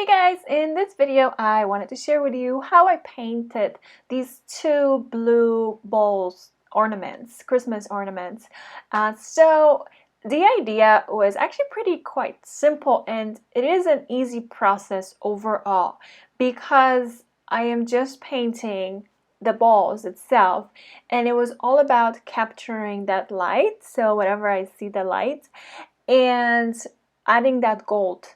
Hey guys, in this video I wanted to share with you how I painted these two blue bowls ornaments, Christmas ornaments. So the idea was actually quite simple, and it is an easy process overall because I am just painting the balls itself, and it was all about capturing that light, so whenever I see the light, and adding that gold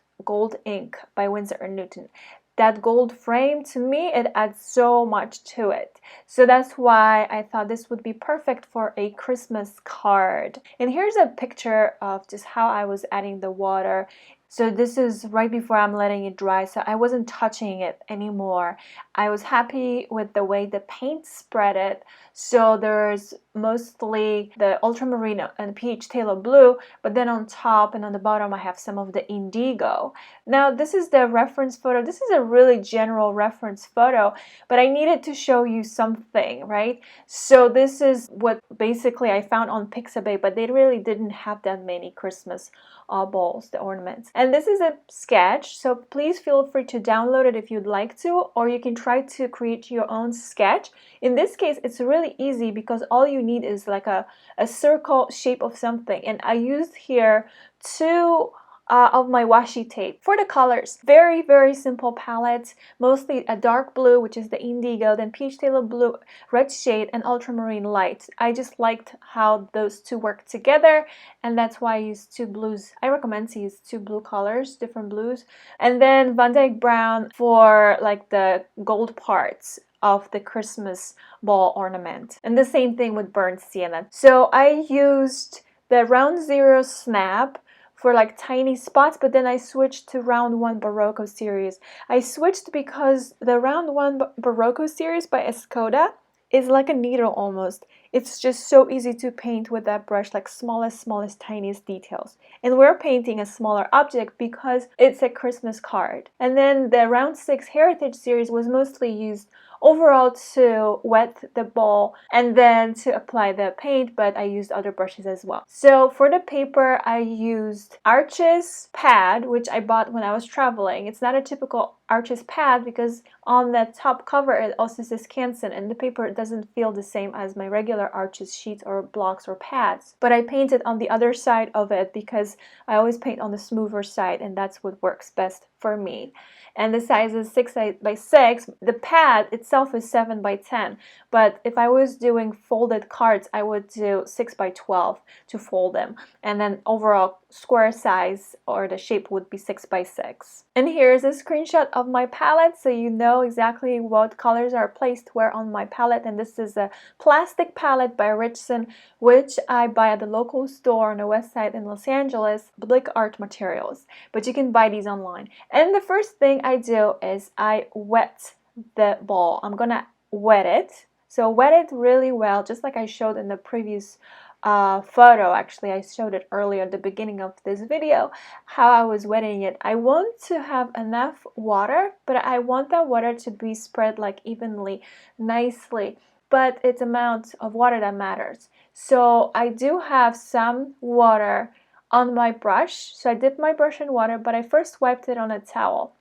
ink by Winsor & Newton. That gold frame, to me, it adds so much to it. So that's why I thought this would be perfect for a Christmas card. And here's a picture of just how I was adding the water. So this is right before I'm letting it dry, so I wasn't touching it anymore. I was happy with the way the paint spread it. So there's mostly the ultramarine and peach phthalo blue, but then on top and on the bottom I have some of the indigo. Now this is the reference photo. This is a really general reference photo, but I needed to show you something, right? So this is what basically I found on Pixabay, but they really didn't have that many Christmas balls, the ornaments. And this is a sketch, so please feel free to download it if you'd like to, or you can try to create your own sketch. In this case, it's really easy because all you need is like a circle shape of something, and I used here two of my washi tape for the colors. Very simple palette, mostly a dark blue, which is the indigo, then peach phthalo blue, red shade, and ultramarine light. I just liked how those two work together, and that's why I used two blues. I recommend to use two blue colors, different blues, and then Van Dyke brown for like the gold parts of the Christmas ball ornament, and the same thing with burnt sienna. So I used the round zero snap for like tiny spots, but then I switched to round one Barocco series. I switched because the round one Barocco series by Escoda is like a needle almost. It's just so easy to paint with that brush, like smallest, tiniest details. And we're painting a smaller object because it's a Christmas card. And then the round six Heritage series was mostly used overall to wet the ball and then to apply the paint, but I used other brushes as well. So for the paper, I used Arches pad, which I bought when I was traveling. It's not a typical Arches pad because on the top cover it also says Canson, and the paper doesn't feel the same as my regular Arches sheets or blocks or pads. But I painted on the other side of it because I always paint on the smoother side, and that's what works best for me. And the size is 6 by 6. The pad itself is 7 by 10, but if I was doing folded cards, I would do 6 by 12 to fold them, and then overall square size or the shape would be 6 by 6. And here's a screenshot of my palette, so you know exactly what colors are placed where on my palette. And this is a plastic palette by Richson, which I buy at the local store on the west side in Los Angeles, Blick Art Materials, but you can buy these online. And the first thing I do is I wet the ball. I'm gonna wet it. So wet it really well, just like I showed in the previous photo. Actually, I showed it earlier at the beginning of this video, how I was wetting it. I want to have enough water, but I want that water to be spread like evenly, nicely. But it's amount of water that matters. So I do have some water on my brush. So I dipped my brush in water, but I first wiped it on a towel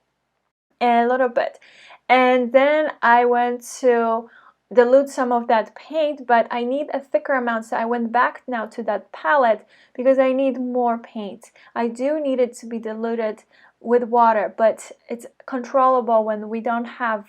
and a little bit. And then I went to dilute some of that paint, but I need a thicker amount, so I went back now to that palette because I need more paint. I do need it to be diluted with water, but it's controllable when we don't have